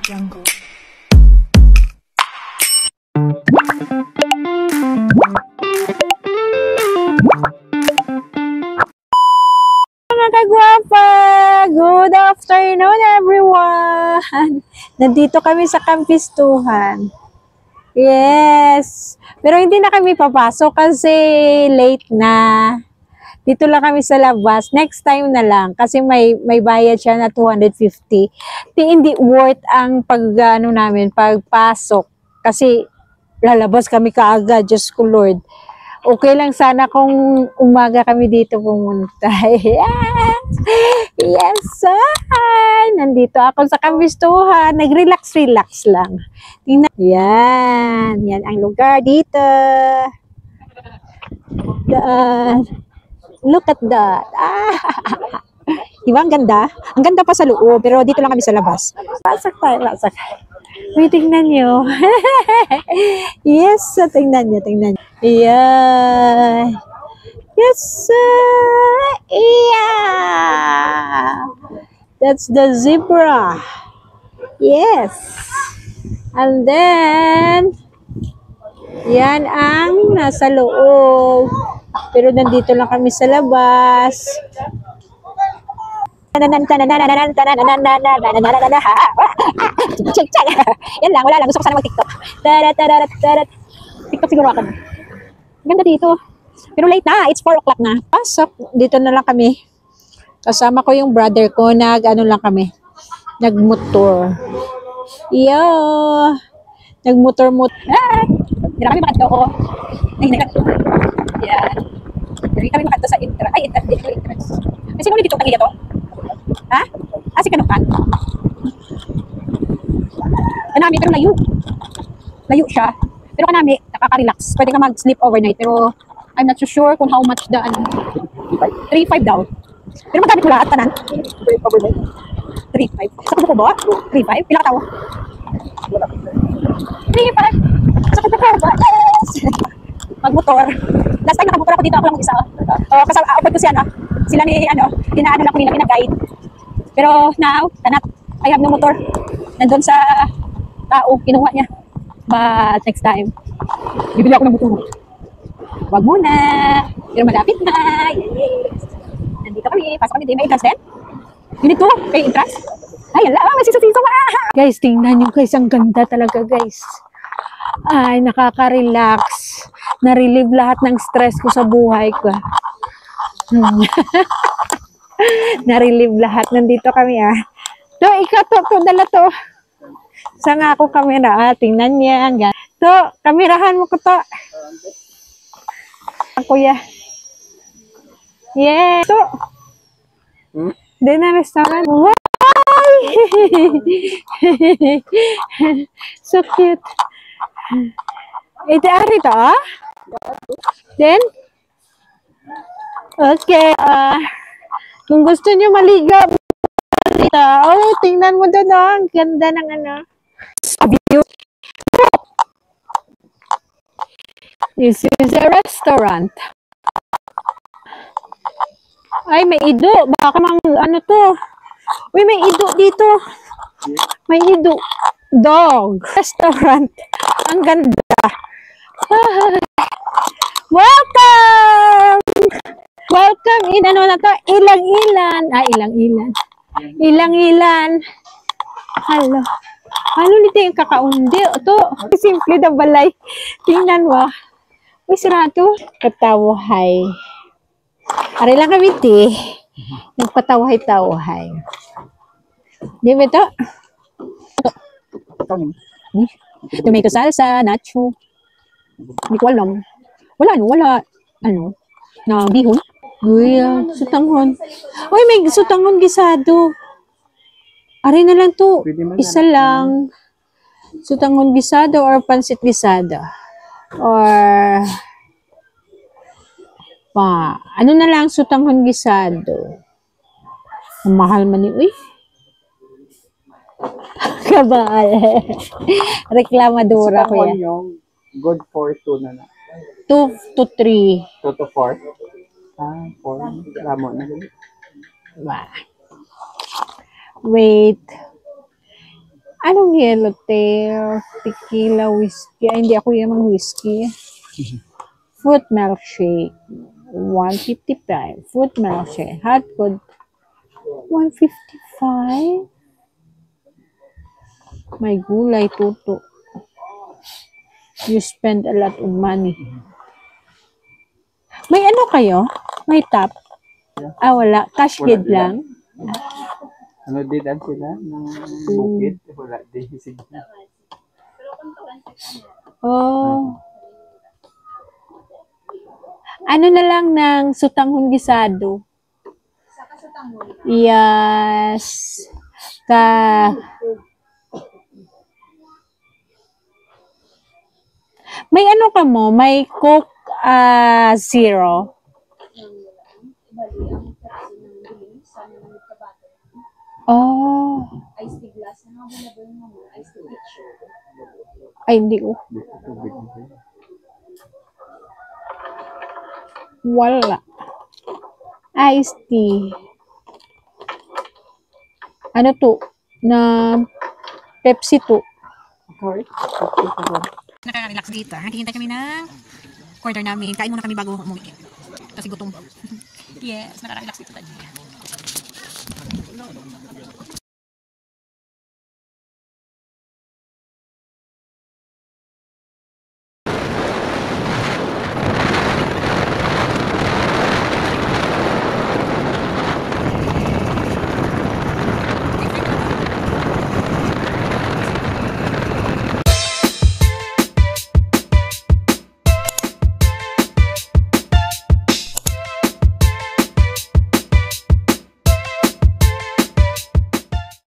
Jungle. Mga kagwapa! Good afternoon, everyone! Nandito kami sa Kampistuhan. Yes! Pero hindi na kami papasok kasi late na. Dito lang kami sa labas. Next time na lang kasi may bayad siya na 250. Hindi worth ang pagpasok kasi lalabas kami kaagad. Diyos ko Lord. Okay lang sana kung umaga kami dito pumunta. Yes! Yes! Hi! Nandito ako sa Kampistuhan. Nag-relax lang. Tingnan. Yan. Yan ang lugar dito. Look at that. Diba ang ganda? Ang ganda pa sa loob, pero dito lang kami sa labas. Lasak tayo, lasak. Uy, tingnan nyo. Yes, tingnan nyo. Yeah. Yes, yeah. That's the zebra. Yes. And then, yan ang nasa loob. Pero nandito lang kami sa labas. Yan lang, wala lang. Gusto ko sana mag-TikTok. TikTok siguro ako. Ganda dito. Pero late na. It's 4 o'clock na. Pasok. Dito na lang kami. Kasama ko yung brother ko. Nag-ano lang kami. Nag-motor. Yo! Nag-motor. Hindi na kami makadto ko. Yan. Hindi kami makadto sa entrance. Ay, entrance. Kasi nung dito kanina to? Ha? Si Kanukan. Kanami, pero layo. Layo siya. Pero kanami, nakaka-relax. Pwede ka mag-sleep overnight. Pero I'm not so sure kung how much the 3.5 daw. Pero magkabit mo lahat, tanan? 3.5. Sa kubo ko ba? 3.5? Pila ka tao? 3.5. Sa kubo ko ba? Yes! Magmotor. Last time nakamotor ako dito, ako lang mag-isa. Kasama, upad ko siya na. Sila ni, dinaano lang ko nila, pinag-guide. Pero now, tanat, I have no motor. Nandun sa tao, kinuha niya. But next time, bibili ako ng motor. Wag muna. Pero malapit na. Yes. Nandito kami. Pasok kami din. May entrance din? Unit 2? May entrance? Ay, ala. May siso-siso. Guys, tingnan nyo guys. Ang ganda talaga guys. Ay, nakaka-relax. Na-relieve lahat ng stress ko sa buhay ko. Na-relieve lahat. Nandito kami To, ikaw to, dala to. Sa nga ako kamera, tingnan niya. To, kamerahan mo ko to. Kuya. Yeah. To. Din na restaurant. Wow! So cute. Ito ari to, Then? Okay, kung gusto niyo maligaw, tingnan mo doon, ang ganda ng view. This is a restaurant. Ay, may ido. Baka to. Uy, may ido dito. May ido. Dog. Restaurant. Ang ganda. Welcome! Welcome in na to? Ilang-ilan. Ilang-ilan. Ilang-ilan. Hello. Ano nito yung kakaundi? Ito, simple na balay. Tingnan mo. Uy, sirato. Katawahay. Ari lang kami, Nagpatawahay-tawahay. Di ba ito? Tomato salsa, nacho. Hindi ko alam. Wala. Na bihon. Uy, sutanghon. Uy, may sutanghon gisado. Ari na lang to. Isa lang. Sutanghon gisado or pansit gisado. Or ano na lang sutanghon gisado. Ang mahal man ni uy. Kabal. Reklamadora ko yan. Yung good for 2 na. 2 to 3. 2 to 4. 4. Ramo na. Wait. Anong yellowtail? Tequila, whiskey. Ay, hindi ako yung mga whiskey. Fruit milkshake. 155. Fruit milkshake. Hot food. 155. May gulay, tuto. You spend a lot of money. May ano kayo? May tap? Ah, wala. Cash Wala gid din. lang. Ano din sila ng bukid? Wala din. Sige. Oh. Ano na lang ng sutanghon gisado? Yes. May ano ka mo? May Coke Zero. Oh. Ay, hindi ko. Tubig na kayo. Wala. Iced tea. Ano to? Na Pepsi to. Okay. Nakaka-relax dito. Hintay kami ng order namin. Kain muna kami bago umuwi. Kasi gutom. Yes, nakaka-relax dito tayo.